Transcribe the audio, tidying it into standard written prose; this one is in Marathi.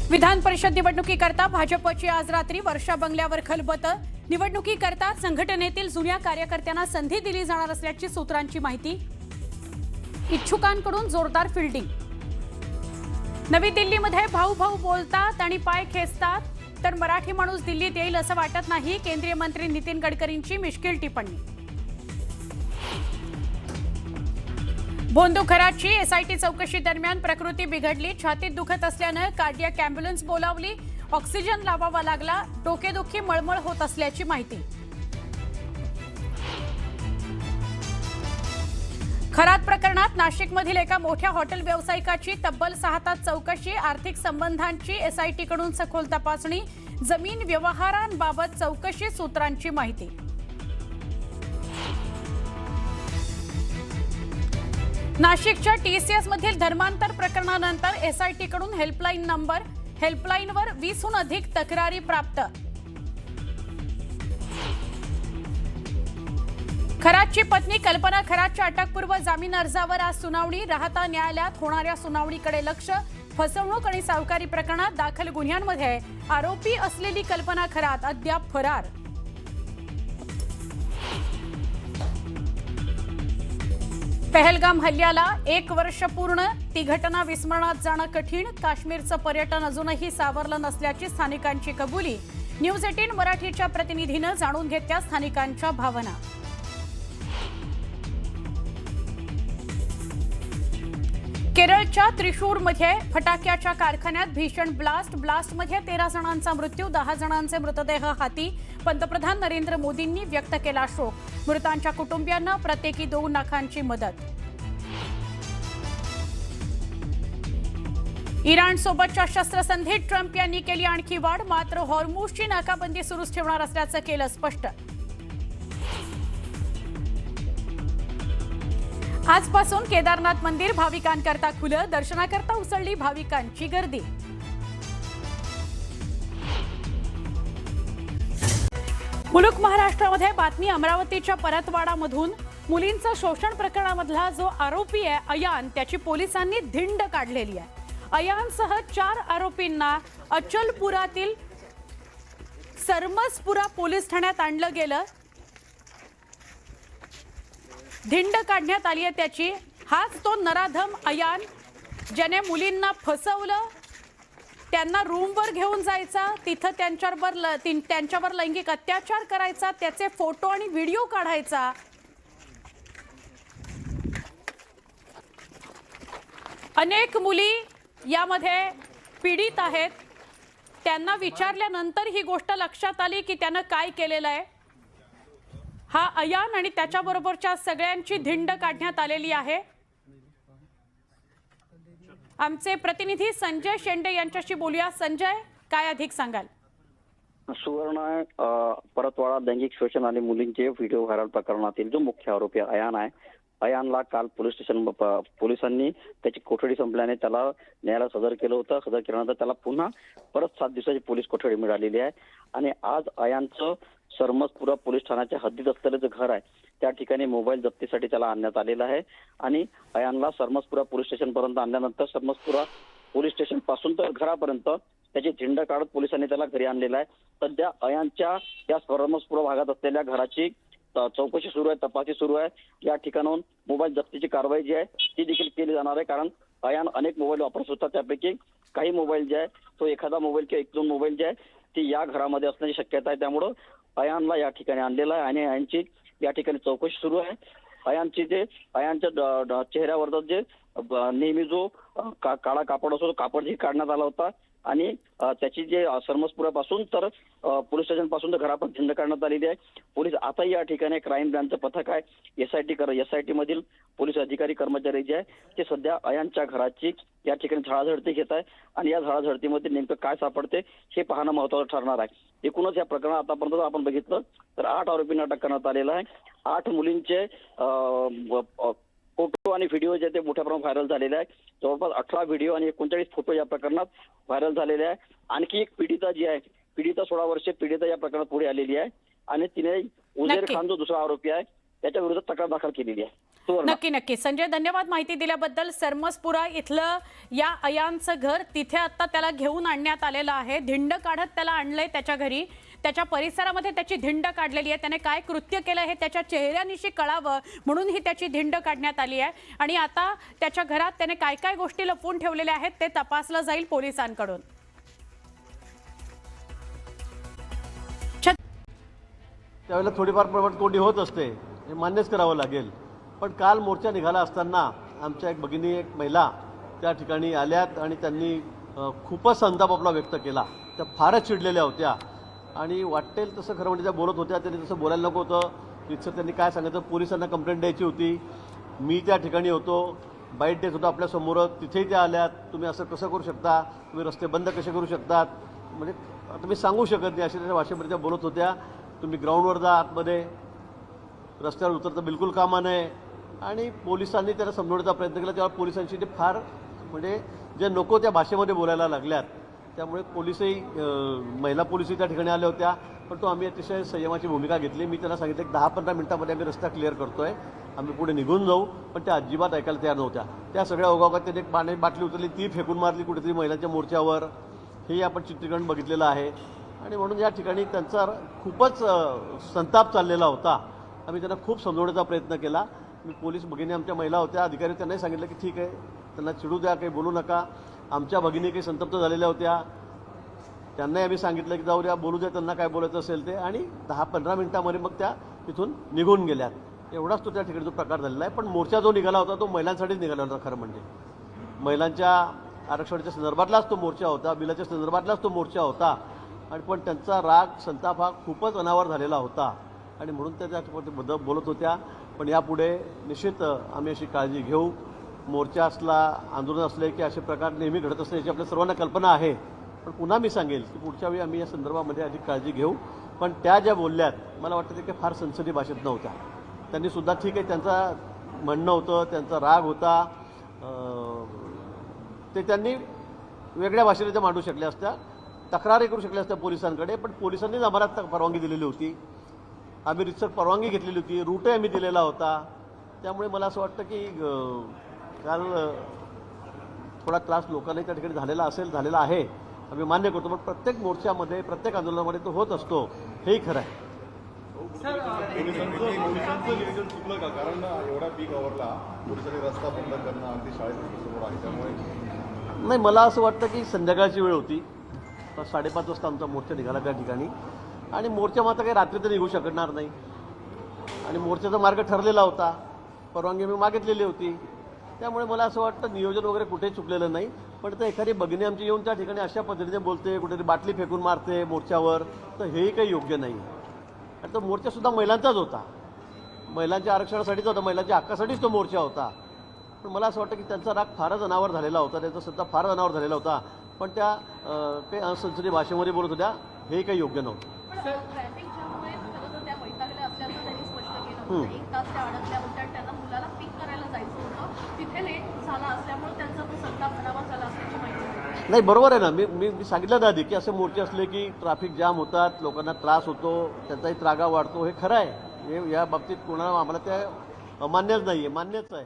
विधान परिषद निवडणुकीकरता भाजपची आज रात्री वर्षा बंगल्यावर खलबत। निवडणुकीकरता संघटनेतील जुन्या कार्यकर्त्यांना संधी दिली जाणार असल्याची सूत्रांची माहिती। इच्छुकांकडून जोरदार फिल्डिंग। नवी दिल्लीमध्ये भाऊ भाऊ बोलतात आणि पाय खेचतात तर मराठी माणूस दिल्लीत येईल असं वाटत नाही, केंद्रीय मंत्री नितीन गडकरींची मिश्किल टिप्पणी। भोंदू खराची एसआयटी चौकशी दरम्यान प्रकृती बिघडली, छातीत दुखत असल्याने कार्डियक अॅम्ब्युलन्स बोलावली, ऑक्सिजन लावावा लागला, डोकेदुखी मळमळ होत असल्याची माहिती। खरात प्रकरणात नाशिकमधील एका मोठ्या हॉटेल व्यावसायिकाची तब्बल 6 तास चौकशी, आर्थिक संबंधांची एसआयटीकडून सखोल तपासणी, जमीन व्यवहारांबाबत चौकशी सूत्रांची माहिती। नाशिकच्या टीसीएस मधील धर्मांतर प्रकरणानंतर एसआयटीकडून हेल्पलाईन नंबर, हेल्पलाईनवर 20हून अधिक तक्रारी प्राप्त। खरातची पत्नी कल्पना खरातच्या अटकपूर्व जामीन अर्जावर आज सुनावणी, राहता न्यायालयात होणाऱ्या सुनावणीकडे लक्ष। फसवणूक आणि सावकारी प्रकरणात दाखल गुन्ह्यांमध्ये आरोपी असलेली कल्पना खरात अद्याप फरार। पहलगाम हल्ल्याला 1 वर्ष पूर्ण, ती घटना विस्मरणात जाणं कठीण, काश्मीरचं पर्यटन अजूनही सावरलं नसल्याची स्थानिकांची कबुली। न्यूज 18 मराठीच्या प्रतिनिधीनं जाणून घेतल्या स्थानिकांच्या भावना। केरळच्या त्रिशूरमध्ये फटाक्याच्या कारखान्यात भीषण ब्लास्टमध्ये 13 जणांचा मृत्यू, 10 जणांचे मृतदेह हाती। पंतप्रधान नरेंद्र मोदींनी व्यक्त केला शोक, मृतांच्या कुटुंबियांना प्रत्येकी 2 लाखांची मदत। इराणसोबतच्या शस्त्रसंधीत ट्रम्प यांनी केली आणखी वाढ, मात्र हॉर्मुझची नाकाबंदी सुरूच ठेवणार असल्याचं केलं स्पष्ट। आजपासून केदारनाथ मंदिर भाविकांकरता खुलं, दर्शनाकरता उसळली भाविकांची गर्दी। मुलुक महाराष्ट्रामध्ये बातमी अमरावतीच्या परतवाडामधून मुलींचं शोषण प्रकरणामधला जो आरोपी आहे अयान, त्याची पोलिसांनी धिंड काढलेली आहे। अयानसह 4 आरोपींना अचलपुरातील सरमसपुरा पोलीस ठाण्यात आणलं गेलं, धिंड काढण्यात आली आहे त्याची। हाच तो नराधम अयान ज्याने मुलींना फसवलं, त्यांना रूमवर घेऊन जायचा, तिथं त्यांच्यावर लैंगिक अत्याचार करायचा, त्याचे फोटो आणि व्हिडिओ काढायचा। अनेक मुली यामध्ये पीडित आहेत, त्यांना विचारल्यानंतर ही गोष्ट लक्षात आली की त्यानं काय केलेलं आहे। हा अयान आणि त्याच्याबरोबरच्या सगळ्यांची धिंड काढण्यात आलेली आहे। आमचे प्रतिनिधी संजय शेंडे यांच्याशी बोलूया। संजय, काय अधिक सांगाल? सुवर्ण परतवाडा लैंगिक शोषण आणि मुलींचे व्हिडिओ व्हायरल प्रकरणातील जो मुख्य आरोपी अयान आहे, अयानला काल पोलिसांनी त्याची कोठडी संपल्याने त्याला न्यायालयात हजर केलं होतं। हजर केल्यानंतर त्याला पुन्हा परत 7 दिवसाची पोलीस कोठडी मिळालेली आहे आणि आज अयानचं सरमसपुरा पोलीस ठाण्याच्या हद्दीत असलेलं जे घर आहे त्या ठिकाणी मोबाईल जप्तीसाठी त्याला आणण्यात आलेलं आहे आणि अयानला सरमसपुरा पोलीस स्टेशन पर्यंत आणल्यानंतर सरमसपुरा पोलीस स्टेशन पासून तर घरापर्यंत त्याची झिंड काढत पोलिसांनी त्याला घरी आणलेला आहे। सध्या अयानच्या या सरमसपुरा भागात असलेल्या घराची चौकशी सुरू आहे, तपासणी सुरू आहे। या ठिकाणाहून मोबाईल जप्तीची कारवाई जी आहे ती देखील केली जाणार आहे, कारण अयान अनेक मोबाईल वापरत होता, त्यापैकी काही मोबाईल जे आहे तो एखादा मोबाईल किंवा 1-2 मोबाईल जे आहे ती या घरामध्ये असण्याची शक्यता आहे। त्यामुळं अयानला या ठिकाणी आणलेलं आहे आणि अयानची या ठिकाणी चौकशी सुरू आहे। अयानच्या चेहऱ्यावरचा जे नेहमी जो काळा कापड असतो तो कापडही काढण्यात आला होता आणि त्याची जे सरमसपुरापासून तर पोलीस स्टेशन पासून तर घरापर्यंत झिंड काढण्यात आलेली आहे। पोलीस आताही या ठिकाणी क्राईम ब्रांचचं पथक आहे, एसआयटी मधील पोलीस अधिकारी कर्मचारी जे आहे ते सध्या अयानच्या घराची या ठिकाणी झाडाझडती घेत आहे आणि या झाडाझडतीमध्ये नेमकं काय सापडते हे पाहणं महत्त्वाचं ठरणार आहे। एकूणच या प्रकरणात आतापर्यंत आपण बघितलं तर 8 आरोपींना अटक करण्यात आलेलं आहे। 8 मुलींचे फोटो आणि व्हिडिओ जे ते मोठ्या प्रमाणात व्हायरल झालेले आहे। जवळपास 18 व्हिडिओ आणि 39 फोटो या प्रकरणात व्हायरल झालेले आहे। आणखी एक पीडिता जी आहे, पीडिता 16 वर्षे पीडिता या प्रकरणात पुढे आलेली आहे आणि तिने उजेर खान जो दुसरा आरोपी आहे त्याच्या विरोधात तक्रार दाखल केलेली आहे। सुवर्ण. नक्की नक्की संजय, धन्यवाद माहिती दिल्याबद्दल. सरमसपुरा इथलं या अयानचं घर, तिथे आता त्याला घेऊन आणण्यात आलेलं आहे. धिंड काढत त्याला आणलंय त्याच्या घरी. त्याच्या परिसरामध्ये त्याची धिंड काढलेली आहे. त्याने काय कृत्य केलं हे त्याच्या चेहऱ्यानिशी कळावं म्हणून ही त्याची धिंड काढण्यात आली आहे. आणि आता त्याच्या घरात त्याने काय काय गोष्टी लपवून ठेवलेल्या आहेत ते तपासलं जाईल पोलिसांकडून. त्यावेळेला थोडीफार प्रमाणात कोंडी होत असते, हे मान्यच करावं लागेल. पण काल मोर्चा निघाला असताना आमच्या एक भगिनी, एक महिला त्या ठिकाणी आल्यात आणि त्यांनी खूपच संताप आपला व्यक्त केला. त्या फारच चिडलेल्या होत्या आणि वाटेल तसं खरं म्हणजे त्या बोलत होत्या. त्यांनी तसं बोलायला नको होतं. तिथं त्यांनी काय सांगितलं, पोलिसांना कंप्लेंट द्यायची होती. मी त्या ठिकाणी होतो, बाईट देत होतो आपल्यासमोरच. तिथेही त्या आल्यात. तुम्ही असं कसं करू शकता, तुम्ही रस्ते बंद कसे करू शकतात, म्हणजे आता मी सांगू शकत नाही अशा त्या भाषेमध्ये त्या बोलत होत्या. तुम्ही ग्राउंडवर जा, आतमध्ये रस्त्यावर उतरता बिलकुल कामा नये. आणि पोलिसांनी त्याला समजवण्याचा प्रयत्न केला. तेव्हा पोलिसांशी ते फार म्हणजे जे नको त्या भाषेमध्ये बोलायला लागल्यात. त्यामुळे पोलिसही, महिला पोलिसही त्या ठिकाणी आल्या होत्या. पण तो आम्ही अतिशय संयमाची भूमिका घेतली. मी त्यांना सांगितलं की 10-15 मिनिटांमध्ये आम्ही रस्ता क्लिअर करतोय, आम्ही पुढे निघून जाऊ. पण त्या अजिबात ऐकायला तयार नव्हत्या. त्या सगळ्या ओघाओघात त्यांनी एक पाण्याची बाटली उचलली, ती फेकून मारली कुठेतरी महिलांच्या मोर्चावर. हे आपण चित्रीकरण बघितलेलं आहे. आणि म्हणून या ठिकाणी त्यांचा खूपच संताप चाललेला होता. आम्ही त्यांना खूप समजवण्याचा प्रयत्न केला. मी पोलीस भगिनी, आमच्या महिला होत्या, अधिकारी, त्यांनाही सांगितलं की ठीक आहे, त्यांना चिडू द्या, काही बोलू नका. आमच्या भगिनी काही संतप्त झालेल्या होत्या, त्यांनाही आम्ही सांगितलं की जाऊ द्या, बोलू द्या, त्यांना काय बोलायचं असेल ते. आणि 10-15 मिनिटांमध्ये मग त्या तिथून निघून गेल्यात. एवढाच तो त्या ठिकाणी जो प्रकार झालेला आहे. पण मोर्चा जो निघाला होता तो महिलांसाठीच निघाला होता. खरं म्हणजे महिलांच्या आरक्षणाच्या संदर्भातलाच तो मोर्चा होता, बिलाच्या संदर्भातलाच तो मोर्चा होता. आणि पण त्यांचा राग, संताप हा खूपच अनावर झालेला होता. आणि म्हणून त्या त्याबद्दल बोलत होत्या. पण यापुढे निश्चित आम्ही अशी काळजी घेऊ. मोर्चा असला, आंदोलन असले की असे प्रकार नेहमी घडत असते याची आपल्या सर्वांना कल्पना आहे. पण पुन्हा मी सांगेल की पुढच्या वेळी आम्ही या संदर्भामध्ये अधिक काळजी घेऊ. पण त्या ज्या बोलल्यात, मला वाटतं ते काही फार संसदीय भाषेत नव्हत्या. त्यांनी सुद्धा ठीक आहे, त्यांचा म्हणणं होतं, त्यांचा राग होता, ते त्यांनी वेगळ्या भाषेने ते मांडू शकल्या असत्या, तक्रारही करू शकल्या असत्या पोलिसांकडे. पण पोलिसांनीच आम्हाला परवानगी दिलेली होती. आम्ही रितसर परवानगी घेतलेली होती, रूटही आम्ही दिलेला होता. त्यामुळे मला असं वाटतं की काल थोडा त्रास लोकांनाही त्या ठिकाणी झालेला आहे, आम्ही मान्य करतो. पण प्रत्येक मोर्चामध्ये, प्रत्येक आंदोलनामध्ये तो होत असतो, हेही खरं आहे. पोलिसांचं नियोजन चुकलं का? कारण एवढा पीक आवरला, पोलिसांनी रस्ता बंद करणं अगदी शाळेत समोर आहे. त्यामुळे नाही, मला असं वाटतं की संध्याकाळची वेळ होती. 5:30 वाजता आमचा मोर्चा निघाला त्या ठिकाणी. आणि मोर्चा मात्र काही रात्री तर निघू शकणार नाही. आणि मोर्चाचा मार्ग ठरलेला होता, परवानगी मी मागितलेली होती. त्यामुळे मला असं वाटतं नियोजन वगैरे कुठेही चुकलेलं नाही. पण तर एखादी भगिनी आमची येऊन त्या ठिकाणी अशा पद्धतीने बोलते, कुठेतरी बाटली फेकून मारते मोर्चावर, तर हेही काही योग्य नाही. आणि तो मोर्चासुद्धा महिलांचाच होता, महिलांच्या आरक्षणासाठीच होता, महिलांच्या हक्कासाठीच तो मोर्चा होता. पण मला असं वाटतं की त्यांचा राग फारच अनावर झालेला होता, त्यांचा सध्या फार अनावर झालेला होता. पण त्या काही असंसदीय भाषेमध्ये बोलत होत्या, हे काही योग्य नव्हतं. ट्रॅफिक जाममुळे खरं तर त्या वैतागल्या असल्याचं त्यांनी स्पष्ट केलं होतं. 1 तास त्या अडकल्या होत्या, त्यांना मुलाला पिक करायला जायचं होतं, तिथे लेट झाला असल्यामुळे त्यांचा तो संताप अनावर झाला असल्याची माहिती होती. नाही, बरोबर आहे ना. मी सांगितलं ना आधी की असे मोर्चे असले की ट्रॅफिक जाम होतात, लोकांना त्रास होतो, त्यांचाही त्रागा वाढतो. हे खरं आहे. हे या बाबतीत कोणाला आम्हाला त्या मान्यच नाही आहे, मान्यच आहे.